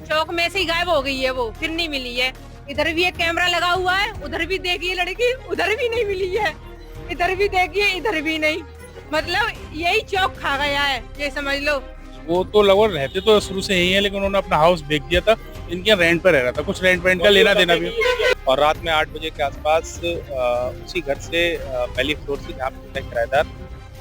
चौक में से ही गायब हो गई है, वो फिर नहीं मिली है। इधर भी एक कैमरा लगा हुआ है, उधर भी देखिए लड़की, उधर भी नहीं मिली है। इधर भी देखिए, इधर भी नहीं। मतलब यही चौक खा गया है, ये समझ लो। वो तो लगभग रहते तो शुरू से यही है, लेकिन उन्होंने अपना हाउस बेच दिया था। इनके यहाँ रेंट पे रह रहा था, कुछ रेंट का लेना देना भी। और रात में 8 बजे के आसपास उसी घर से पहली फ्लोर से जहाँ पे किराएदार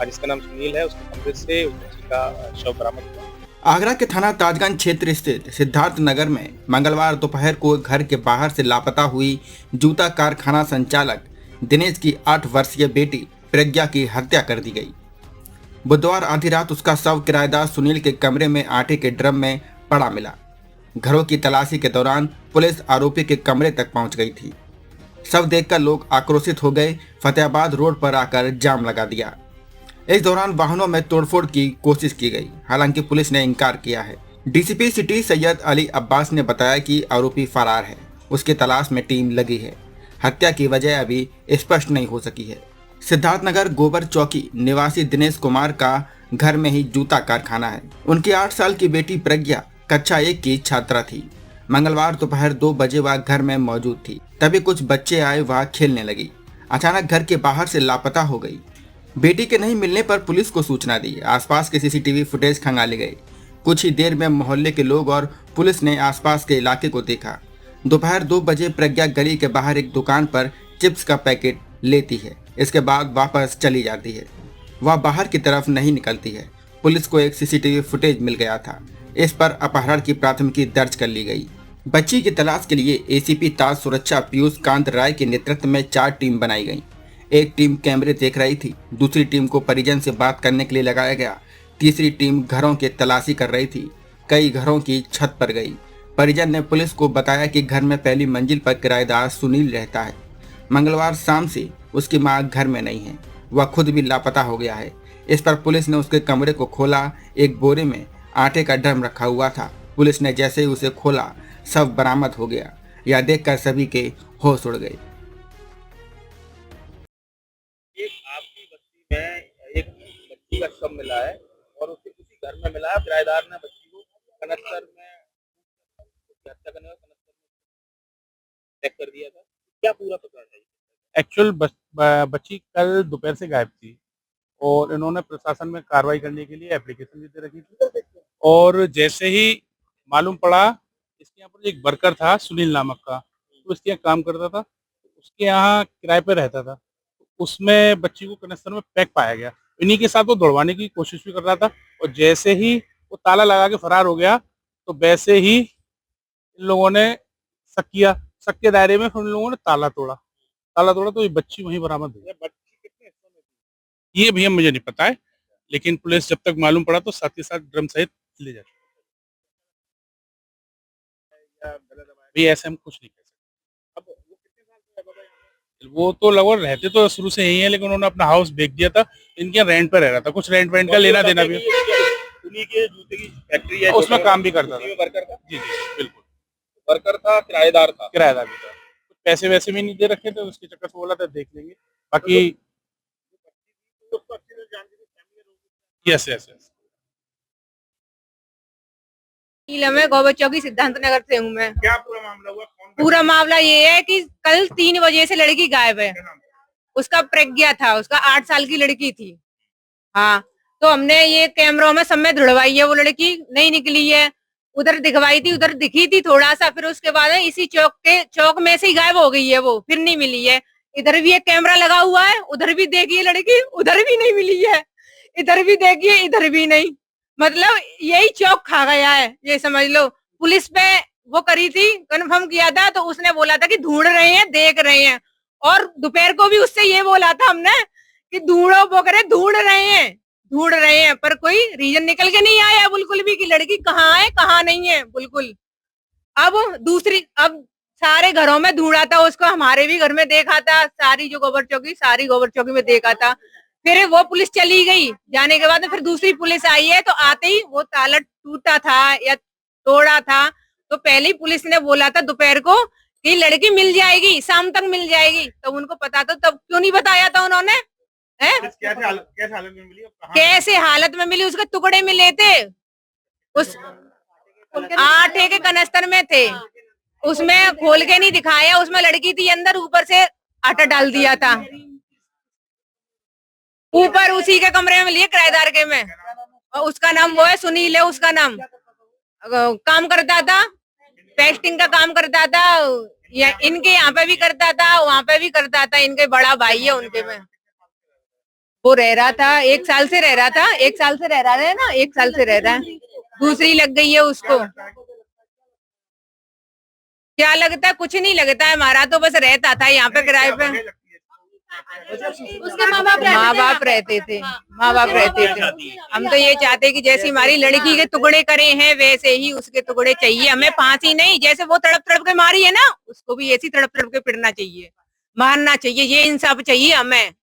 जिसका नाम सुनील है, उसके कमरे से उस बच्ची का शव बरामद हुआ। आगरा के थाना ताजगंज क्षेत्र स्थित सिद्धार्थ नगर में मंगलवार दोपहर को घर के बाहर से लापता हुई जूता कारखाना संचालक दिनेश की 8 वर्षीय बेटी प्रज्ञा की हत्या कर दी गई। बुधवार आधी रात उसका शव किराएदार सुनील के कमरे में आटे के ड्रम में पड़ा मिला। घरों की तलाशी के दौरान पुलिस आरोपी के कमरे तक पहुंच गई थी। शव देखकर लोग आक्रोशित हो गए, फतेहाबाद रोड पर आकर जाम लगा दिया। इस दौरान वाहनों में तोड़फोड़ की कोशिश की गई, हालांकि पुलिस ने इनकार किया है। डीसीपी सिटी सैयद अली अब्बास ने बताया कि आरोपी फरार है, उसकी तलाश में टीम लगी है। हत्या की वजह अभी स्पष्ट नहीं हो सकी है। सिद्धार्थनगर गोबर चौकी निवासी दिनेश कुमार का घर में ही जूता कारखाना है। उनकी 8 साल की बेटी प्रज्ञा कक्षा 1 की छात्रा थी। मंगलवार दोपहर 2 बजे वह घर में मौजूद थी, तभी कुछ बच्चे आए, वह खेलने लगी। अचानक घर के बाहर से लापता हो गई। बेटी के नहीं मिलने पर पुलिस को सूचना दी। आसपास के सीसीटीवी फुटेज खंगाले गए। कुछ ही देर में मोहल्ले के लोग और पुलिस ने आसपास के इलाके को देखा। दोपहर 2 बजे प्रज्ञा गली के बाहर एक दुकान पर चिप्स का पैकेट लेती है, इसके बाद वापस चली जाती है। वह बाहर की तरफ नहीं निकलती है। पुलिस को एक सीसीटीवी फुटेज मिल गया था, इस पर अपहरण की प्राथमिकी दर्ज कर ली गई। बच्ची की तलाश के लिए एसीपी ताज सुरक्षा पीयूष कांत राय के नेतृत्व में 4 टीम बनाई गई। एक टीम कैमरे देख रही थी, दूसरी टीम को परिजन से बात करने के लिए लगाया गया, तीसरी टीम घरों की तलाशी कर रही थी। कई घरों की छत पर गई। परिजन ने पुलिस को बताया कि घर में पहली मंजिल पर किराएदार सुनील रहता है। मंगलवार शाम से उसकी मां घर में नहीं है, वह खुद भी लापता हो गया है। इस पर पुलिस ने उसके कमरे को खोला। एक बोरे में आटे का ड्रम रखा हुआ था। पुलिस ने जैसे ही उसे खोला, शव बरामद हो गया। यह देखकर सभी के होश उड़ गए। आपकी बस्ती में एक बच्ची का शव मिला है और उसी घर में मिला है। किराएदार ने बच्ची को कनस्तर में हत्या करने का कनस्तर में पैक कर दिया था। क्या पूरा पता है? एक्चुअल बच्ची कल दोपहर से गायब थी और इन्होंने प्रशासन में कार्रवाई करने के लिए एप्लीकेशन भी दे रखी थी। और जैसे ही मालूम पड़ा, इसके यहाँ पर एक वर्कर था सुनील नामक का, तो इसके यहाँ काम करता था, उसके यहाँ किराए पे रहता था। उसमें बच्ची को कनेक्शन में पैक पाया गया। इन्हीं के साथ वो दौड़वाने की कोशिश भी कर रहा था और जैसे ही वो ताला लगा के फरार हो गया, तो वैसे ही इन लोगों ने शक किया। शक के दायरे में फिर उन लोगों ने ताला तोड़ा तो ये बच्ची वहीं बरामद हुई। बच्ची कितने हिस्सों में थी? ये भैया मुझे नहीं पता है, लेकिन पुलिस जब तक मालूम पड़ा तो साथ ही साथ ड्रम सहित ले जाती। भी ऐसे हम कुछ नहीं कह सकते। अब वो कितने साल से है बाबा यहाँ पे? वो तो लगभग रहते तो शुरू से यही है, लेकिन उन्होंने अपना हाउस बेच दिया था। इनके यहाँ रेंट पे रह रहा था, कुछ रेंट का लेना देना भी। उन्हीं के जूते की फैक्ट्री है, उसमें काम भी करता था। वर्कर था। जी बिल्कुल, वर्कर था, किराएदार था। किराएदार भी था। कुछ पैसे वैसे भी नहीं दे रखे थे, उसके चक्कर से बोला था देख लेंगे, बाकी उसको अच्छे से जानती थी, फैमिली लोग। Yes yes yes. मैं गोबर चौकी सिद्धार्थ नगर से हूँ। मैं क्या पूरा मामला हुआ? पूरा मामला ये है कि कल 3 बजे से लड़की गायब है। उसका प्रज्ञा था, उसका 8 साल की लड़की थी। हाँ, तो हमने ये कैमरों में सब में धुड़वाई है, वो लड़की नहीं निकली है। उधर दिखवाई थी, उधर दिखी थी थोड़ा सा, फिर उसके बाद इसी चौक में से ही गायब हो गई है, वो फिर नहीं मिली है। इधर भी एक कैमरा लगा हुआ है, उधर भी देखिए लड़की, उधर भी नहीं मिली है। इधर भी देखिए, इधर भी नहीं। मतलब यही चौक खा गया है, ये समझ लो। पुलिस पे वो करी थी, कंफर्म किया था, तो उसने बोला था कि ढूंढ रहे हैं, देख रहे हैं। और दोपहर को भी उससे ये बोला था हमने कि ढूंढो, वो करे ढूंढ रहे हैं, पर कोई रीजन निकल के नहीं आया बिल्कुल भी कि लड़की कहाँ है कहाँ नहीं है बिल्कुल। अब सारे घरों में ढूंढा था उसको, हमारे भी घर में देखा था, सारी गोबर चौकी में देखा था। फिर वो पुलिस चली गई, जाने के बाद फिर दूसरी पुलिस आई है, तो आते ही वो ताला टूटा था या तोड़ा था, तो पहले ही पुलिस ने बोला था दोपहर को कि लड़की मिल जाएगी, शाम तक मिल जाएगी। तो उनको पता था, तब क्यों नहीं बताया था उन्होंने? है? कैसे हालत में मिली और कहाँ? कैसे हालत में मिली, उसके टुकड़े मिले थे, उस आटे के कनस्तर में थे, उसमें खोल के नहीं दिखाया, उसमें लड़की थी अंदर, ऊपर से आटा डाल दिया था, ऊपर उसी के कमरे में मिली किराएदार के में। और उसका नाम वो है, सुनील है उसका नाम, काम करता था, पेस्टिंग का काम करता था, या इनके यहाँ पे भी करता था, वहाँ पे भी करता था, इनके बड़ा भाई है उनके में। वो रह रहा था, 1 साल से रह रहा था, 1 साल से रह रहा है ना, 1 साल से रह रहा है, दूसरी लग गई है उसको। क्या लगता है? कुछ नहीं लगता है, हमारा तो बस रहता था यहाँ पे किराए पे। उसके माँ बाप रहते थे, माँ बाप रहते थे। हम तो ये चाहते कि जैसे हमारी लड़की के टुकड़े करे हैं वैसे ही उसके टुकड़े चाहिए हमें, फांसी नहीं, जैसे वो तड़प तड़प के मारी है ना, उसको भी ऐसी तड़प तड़प के पिटना चाहिए, मारना चाहिए, ये इंसाफ चाहिए हमें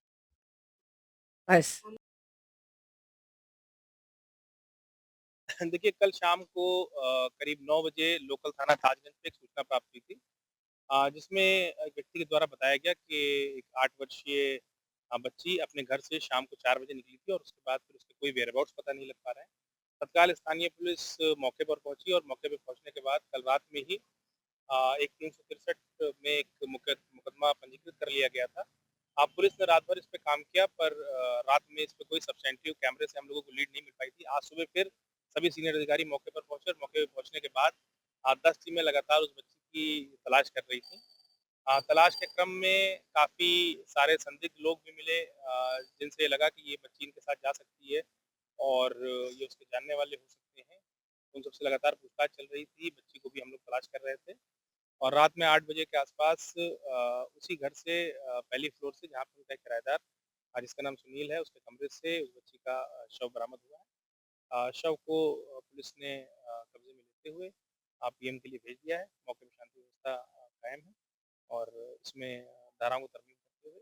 बस। देखिए, कल शाम को करीब 9 बजे लोकल थाना ताजगंज पे एक सूचना प्राप्त हुई थी, जिसमें एक व्यक्ति के द्वारा बताया गया कि एक 8 वर्षीय बच्ची अपने घर से शाम को 4 बजे निकली थी और उसके बाद फिर उसके कोई वेयरअबाउट्स पता नहीं लग पा रहे हैं। तत्काल स्थानीय पुलिस मौके पर पहुंची और मौके पर पहुंचने के बाद कल रात में ही एक 363 में एक मुकदमा पंजीकृत कर लिया गया था। पुलिस ने रात भर इस पे काम किया, पर रात में इस पे कोई सब्सटेंटिव कैमरे से हम लोगों को लीड नहीं मिल पाई थी। आज सुबह फिर सभी सीनियर अधिकारी मौके पर पहुंचे और मौके पर पहुंचने के बाद 10 टीमें लगातार उस बच्ची की तलाश कर रही थी। तलाश के क्रम में काफ़ी सारे संदिग्ध लोग भी मिले, जिनसे लगा कि ये बच्ची इनके साथ जा सकती है और ये उसके जानने वाले हो सकते हैं। उन सबसे लगातार पूछताछ चल रही थी, बच्ची को भी हम लोग तलाश कर रहे थे और रात में 8 बजे के आसपास उसी घर से पहली फ्लोर से, जहाँ पर उनका एक किराएदार जिसका नाम सुनील है, उसके कमरे से उस बच्ची का शव बरामद हुआ है। शव को पुलिस ने कब्जे में लेते हुए पीएम के लिए भेज दिया है। मौके पर शांति व्यवस्था कायम है और इसमें धाराओं को तरमीम करते हुए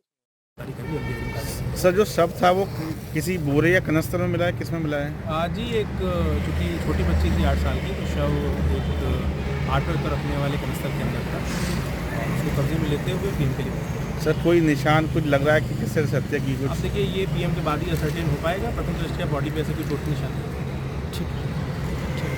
सर, जो शव था वो किसी बोरे या कनस्तर में मिला है, किस में मिला है? जी, एक चूँकि छोटी बच्ची थी 8 साल की, तो शव एक 8 पर रखने वाले कनस्तर के अंदर था और उसको कब्जे में लेते हुए पीएम के लिए भेज दिया। सर, कोई निशान कुछ लग रहा है कि किस तरह से हत्या की? अब कुछ देखिए, ये पीएम के बाद ही असर्टेन हो पाएगा, प्रथम दृष्टया बॉडी पे ऐसे कोई चोट निशान नहीं है। ठीक है।